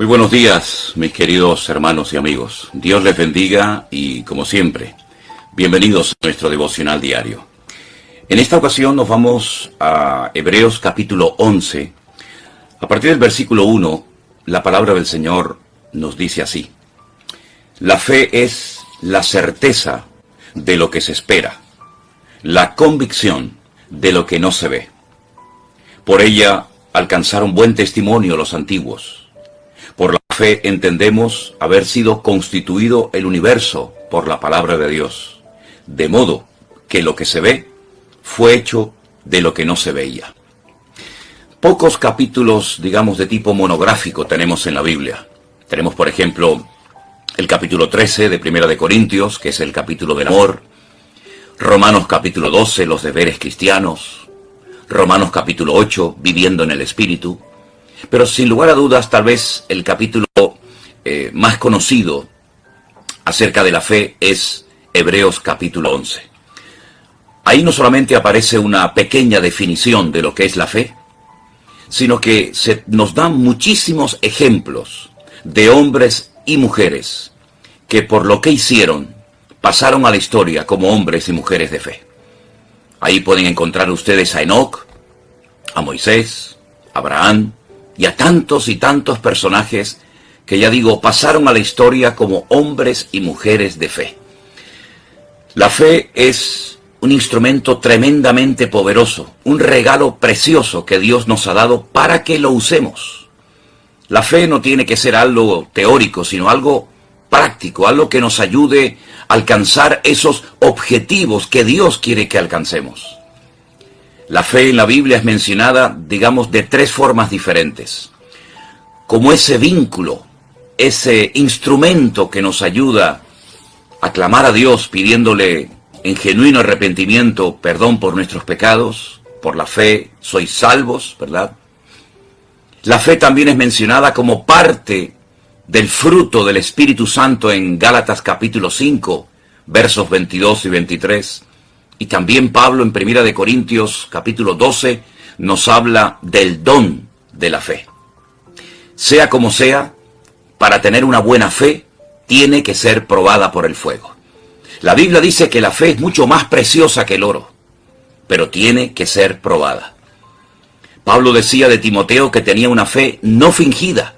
Muy buenos días, mis queridos hermanos y amigos. Dios les bendiga y, como siempre, bienvenidos a nuestro devocional diario. En esta ocasión nos vamos a Hebreos capítulo 11. A partir del versículo 1, la palabra del Señor nos dice así: La fe es la certeza de lo que se espera, la convicción de lo que no se ve. Por ella alcanzaron buen testimonio los antiguos. Por la fe entendemos haber sido constituido el universo por la palabra de Dios, de modo que lo que se ve fue hecho de lo que no se veía. Pocos capítulos, digamos, de tipo monográfico tenemos en la Biblia. Tenemos, por ejemplo, el capítulo 13 de Primera de Corintios, que es el capítulo del amor. Romanos capítulo 12, los deberes cristianos. Romanos capítulo 8, viviendo en el Espíritu. Pero sin lugar a dudas, tal vez el capítulo más conocido acerca de la fe es Hebreos capítulo 11. Ahí no solamente aparece una pequeña definición de lo que es la fe, sino que nos dan muchísimos ejemplos de hombres y mujeres que por lo que hicieron pasaron a la historia como hombres y mujeres de fe. Ahí pueden encontrar ustedes a Enoc, a Moisés, a Abraham y a tantos y tantos personajes que, ya digo, pasaron a la historia como hombres y mujeres de fe. La fe es un instrumento tremendamente poderoso, un regalo precioso que Dios nos ha dado para que lo usemos. La fe no tiene que ser algo teórico, sino algo práctico, algo que nos ayude a alcanzar esos objetivos que Dios quiere que alcancemos. La fe en la Biblia es mencionada, digamos, de tres formas diferentes. Como ese vínculo, ese instrumento que nos ayuda a clamar a Dios pidiéndole en genuino arrepentimiento perdón por nuestros pecados. Por la fe sois salvos, ¿verdad? La fe también es mencionada como parte del fruto del Espíritu Santo en Gálatas capítulo 5, versos 22 y 23. Y también Pablo en Primera de Corintios capítulo 12 nos habla del don de la fe. Sea como sea, para tener una buena fe, tiene que ser probada por el fuego. La Biblia dice que la fe es mucho más preciosa que el oro, pero tiene que ser probada. Pablo decía de Timoteo que tenía una fe no fingida,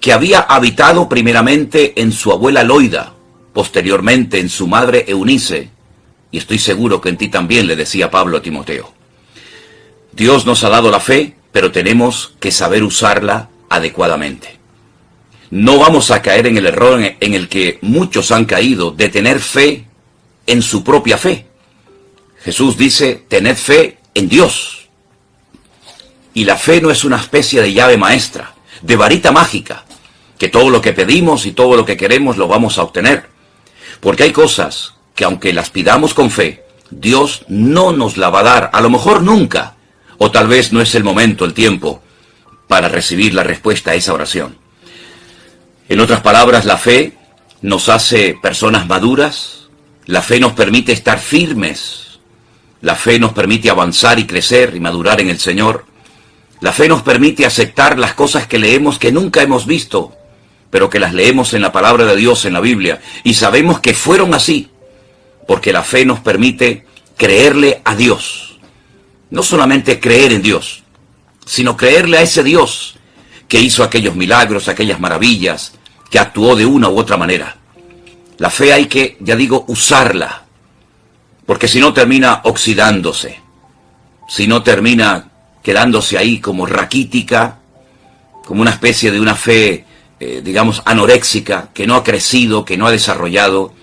que había habitado primeramente en su abuela Loida, posteriormente en su madre Eunice, y estoy seguro que en ti también, le decía Pablo a Timoteo. Dios nos ha dado la fe, pero tenemos que saber usarla adecuadamente. No vamos a caer en el error en el que muchos han caído, de tener fe en su propia fe. Jesús dice, tened fe en Dios. Y la fe no es una especie de llave maestra, de varita mágica, que todo lo que pedimos y todo lo que queremos lo vamos a obtener. Porque hay cosas que aunque las pidamos con fe, Dios no nos la va a dar, a lo mejor nunca, o tal vez no es el momento, el tiempo, para recibir la respuesta a esa oración. En otras palabras, la fe nos hace personas maduras, la fe nos permite estar firmes, la fe nos permite avanzar y crecer y madurar en el Señor, la fe nos permite aceptar las cosas que leemos que nunca hemos visto, pero que las leemos en la palabra de Dios, en la Biblia, y sabemos que fueron así, porque la fe nos permite creerle a Dios. No solamente creer en Dios, sino creerle a ese Dios que hizo aquellos milagros, aquellas maravillas, que actuó de una u otra manera. La fe hay que, ya digo, usarla, porque si no termina oxidándose, si no termina quedándose ahí como raquítica, como una especie de una fe, digamos, anoréxica, que no ha crecido, que no ha desarrollado.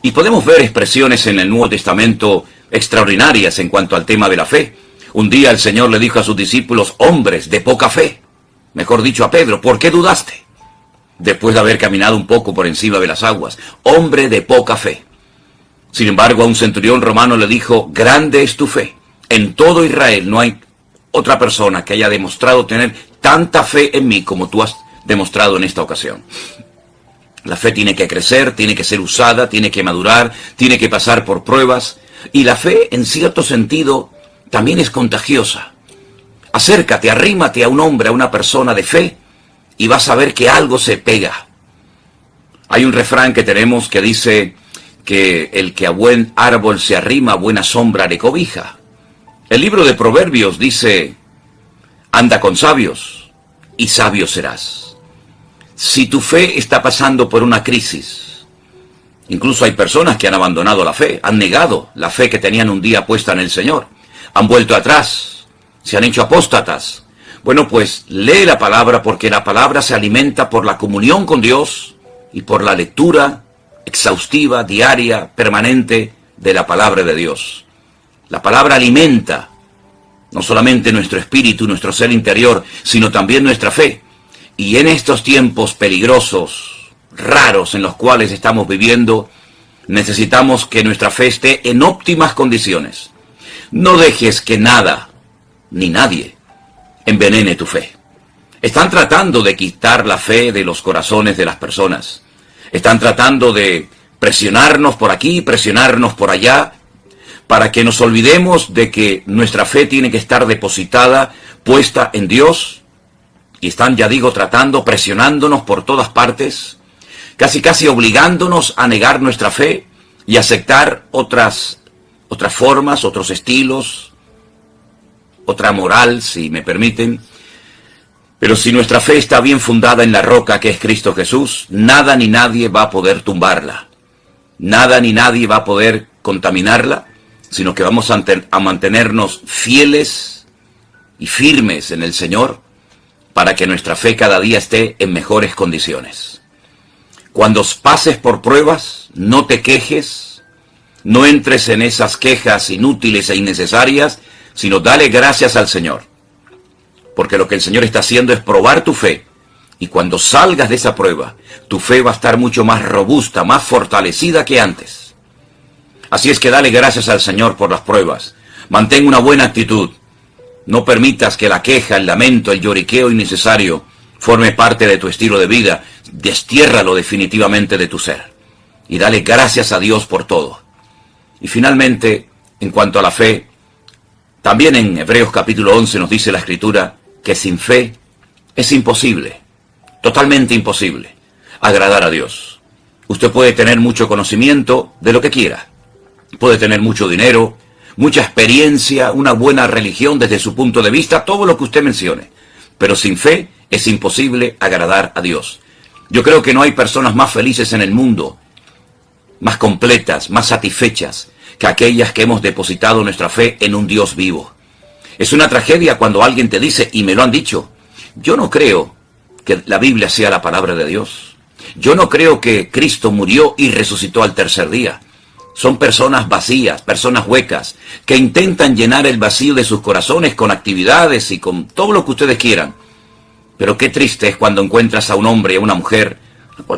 Y podemos ver expresiones en el Nuevo Testamento extraordinarias en cuanto al tema de la fe. Un día el Señor le dijo a sus discípulos, hombres de poca fe, mejor dicho a Pedro, ¿por qué dudaste? Después de haber caminado un poco por encima de las aguas, hombre de poca fe. Sin embargo, a un centurión romano le dijo, grande es tu fe. En todo Israel no hay otra persona que haya demostrado tener tanta fe en mí como tú has demostrado en esta ocasión. La fe tiene que crecer, tiene que ser usada, tiene que madurar, tiene que pasar por pruebas. Y la fe, en cierto sentido, también es contagiosa. Acércate, arrímate a un hombre, a una persona de fe, y vas a ver que algo se pega. Hay un refrán que tenemos que dice que el que a buen árbol se arrima, a buena sombra le cobija. El libro de Proverbios dice, anda con sabios y sabio serás. Si tu fe está pasando por una crisis, incluso hay personas que han abandonado la fe, han negado la fe que tenían un día puesta en el Señor, han vuelto atrás, se han hecho apóstatas. Bueno, pues lee la palabra, porque la palabra se alimenta por la comunión con Dios y por la lectura exhaustiva, diaria, permanente de la palabra de Dios. La palabra alimenta no solamente nuestro espíritu, nuestro ser interior, sino también nuestra fe. Y en estos tiempos peligrosos, raros en los cuales estamos viviendo, necesitamos que nuestra fe esté en óptimas condiciones. No dejes que nada, ni nadie, envenene tu fe. Están tratando de quitar la fe de los corazones de las personas. Están tratando de presionarnos por aquí, presionarnos por allá, para que nos olvidemos de que nuestra fe tiene que estar depositada, puesta en Dios. Y están, ya digo, tratando, presionándonos por todas partes, casi obligándonos a negar nuestra fe y aceptar otras formas, otros estilos, otra moral, si me permiten. Pero si nuestra fe está bien fundada en la roca que es Cristo Jesús, nada ni nadie va a poder tumbarla. Nada ni nadie va a poder contaminarla, sino que vamos a mantenernos fieles y firmes en el Señor para que nuestra fe cada día esté en mejores condiciones. Cuando pases por pruebas, no te quejes, no entres en esas quejas inútiles e innecesarias, sino dale gracias al Señor. Porque lo que el Señor está haciendo es probar tu fe. Y cuando salgas de esa prueba, tu fe va a estar mucho más robusta, más fortalecida que antes. Así es que dale gracias al Señor por las pruebas. Mantén una buena actitud. No permitas que la queja, el lamento, el lloriqueo innecesario forme parte de tu estilo de vida. Destiérralo definitivamente de tu ser. Y dale gracias a Dios por todo. Y finalmente, en cuanto a la fe, también en Hebreos capítulo 11 nos dice la Escritura que sin fe es imposible, totalmente imposible, agradar a Dios. Usted puede tener mucho conocimiento de lo que quiera, puede tener mucho dinero, mucha experiencia, una buena religión desde su punto de vista, todo lo que usted mencione, pero sin fe es imposible agradar a Dios. Yo creo que no hay personas más felices en el mundo, más completas, más satisfechas, que aquellas que hemos depositado nuestra fe en un Dios vivo. Es una tragedia cuando alguien te dice, y me lo han dicho, yo no creo que la Biblia sea la palabra de Dios. Yo no creo que Cristo murió y resucitó al tercer día. Son personas vacías, personas huecas, que intentan llenar el vacío de sus corazones con actividades y con todo lo que ustedes quieran. Pero qué triste es cuando encuentras a un hombre, a una mujer,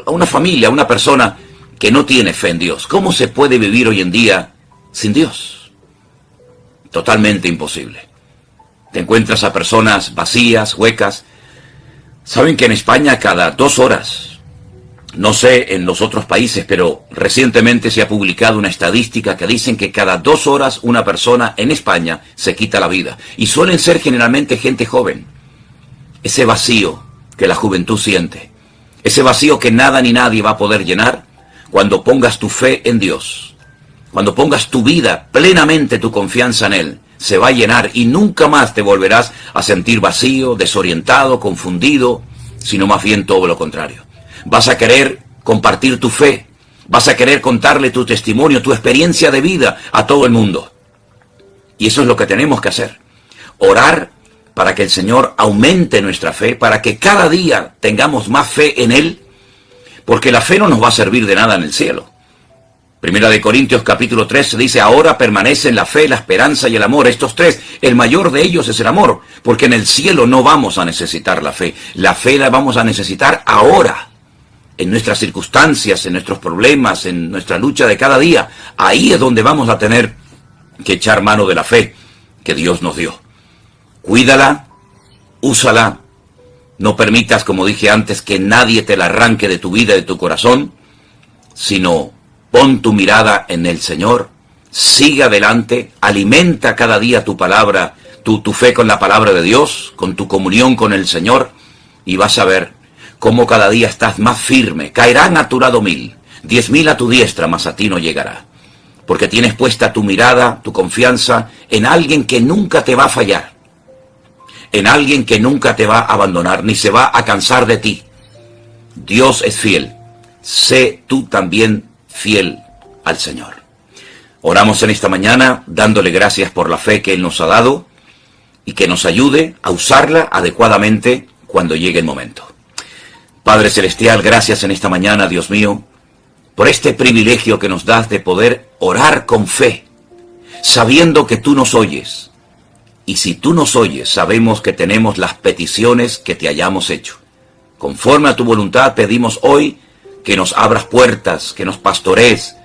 a una familia, a una persona que no tiene fe en Dios. ¿Cómo se puede vivir hoy en día sin Dios? Totalmente imposible. Te encuentras a personas vacías, huecas. Saben que en España cada 2 horas, no sé en los otros países, pero recientemente se ha publicado una estadística que dicen que cada 2 horas una persona en España se quita la vida. Y suelen ser generalmente gente joven. Ese vacío que la juventud siente, ese vacío que nada ni nadie va a poder llenar, cuando pongas tu fe en Dios, cuando pongas tu vida, plenamente tu confianza en Él, se va a llenar y nunca más te volverás a sentir vacío, desorientado, confundido, sino más bien todo lo contrario. Vas a querer compartir tu fe, vas a querer contarle tu testimonio, tu experiencia de vida a todo el mundo. Y eso es lo que tenemos que hacer. Orar para que el Señor aumente nuestra fe, para que cada día tengamos más fe en Él, porque la fe no nos va a servir de nada en el cielo. Primera de Corintios capítulo 3 dice, ahora permanecen la fe, la esperanza y el amor. Estos 3, el mayor de ellos es el amor, porque en el cielo no vamos a necesitar la fe. La fe la vamos a necesitar ahora, en nuestras circunstancias, en nuestros problemas, en nuestra lucha de cada día. Ahí es donde vamos a tener que echar mano de la fe que Dios nos dio. Cuídala, úsala, no permitas, como dije antes, que nadie te la arranque de tu vida, de tu corazón, sino pon tu mirada en el Señor, sigue adelante, alimenta cada día tu palabra, tu fe con la palabra de Dios, con tu comunión con el Señor, y vas a ver cómo cada día estás más firme. Caerán a tu lado 1000, 10.000 a tu diestra, mas a ti no llegará. Porque tienes puesta tu mirada, tu confianza en alguien que nunca te va a fallar. En alguien que nunca te va a abandonar, ni se va a cansar de ti. Dios es fiel. Sé tú también fiel al Señor. Oramos en esta mañana dándole gracias por la fe que Él nos ha dado y que nos ayude a usarla adecuadamente cuando llegue el momento. Padre Celestial, gracias en esta mañana, Dios mío, por este privilegio que nos das de poder orar con fe, sabiendo que tú nos oyes. Y si tú nos oyes, sabemos que tenemos las peticiones que te hayamos hecho. Conforme a tu voluntad pedimos hoy que nos abras puertas, que nos pastorees,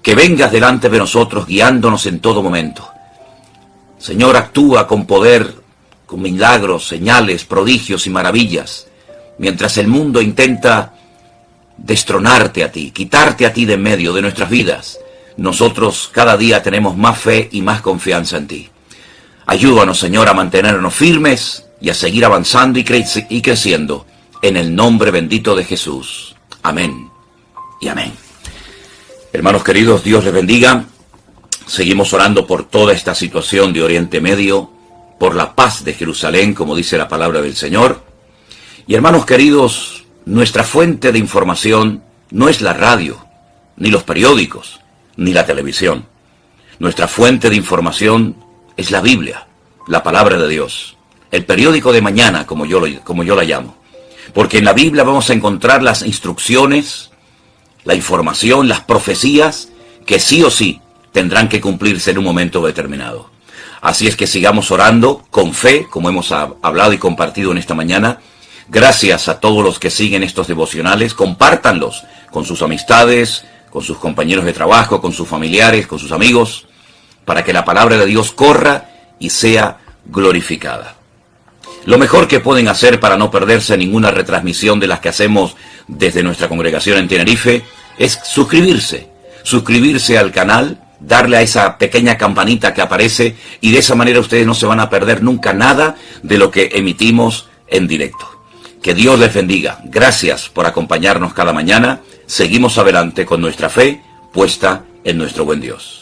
que vengas delante de nosotros guiándonos en todo momento. Señor, actúa con poder, con milagros, señales, prodigios y maravillas, mientras el mundo intenta destronarte a ti, quitarte a ti de en medio de nuestras vidas. Nosotros cada día tenemos más fe y más confianza en ti. Ayúdanos, Señor, a mantenernos firmes y a seguir avanzando y creciendo en el nombre bendito de Jesús. Amén y amén. Hermanos queridos, Dios les bendiga. Seguimos orando por toda esta situación de Oriente Medio, por la paz de Jerusalén, como dice la palabra del Señor. Y hermanos queridos, nuestra fuente de información no es la radio, ni los periódicos, ni la televisión. Nuestra fuente de información es la Biblia, la palabra de Dios, el periódico de mañana, como yo la llamo. Porque en la Biblia vamos a encontrar las instrucciones, la información, las profecías, que sí o sí tendrán que cumplirse en un momento determinado. Así es que sigamos orando con fe, como hemos hablado y compartido en esta mañana. Gracias a todos los que siguen estos devocionales. Compártanlos con sus amistades, con sus compañeros de trabajo, con sus familiares, con sus amigos, para que la palabra de Dios corra y sea glorificada. Lo mejor que pueden hacer para no perderse ninguna retransmisión de las que hacemos desde nuestra congregación en Tenerife es suscribirse al canal, darle a esa pequeña campanita que aparece, y de esa manera ustedes no se van a perder nunca nada de lo que emitimos en directo. Que Dios les bendiga. Gracias por acompañarnos cada mañana. Seguimos adelante con nuestra fe puesta en nuestro buen Dios.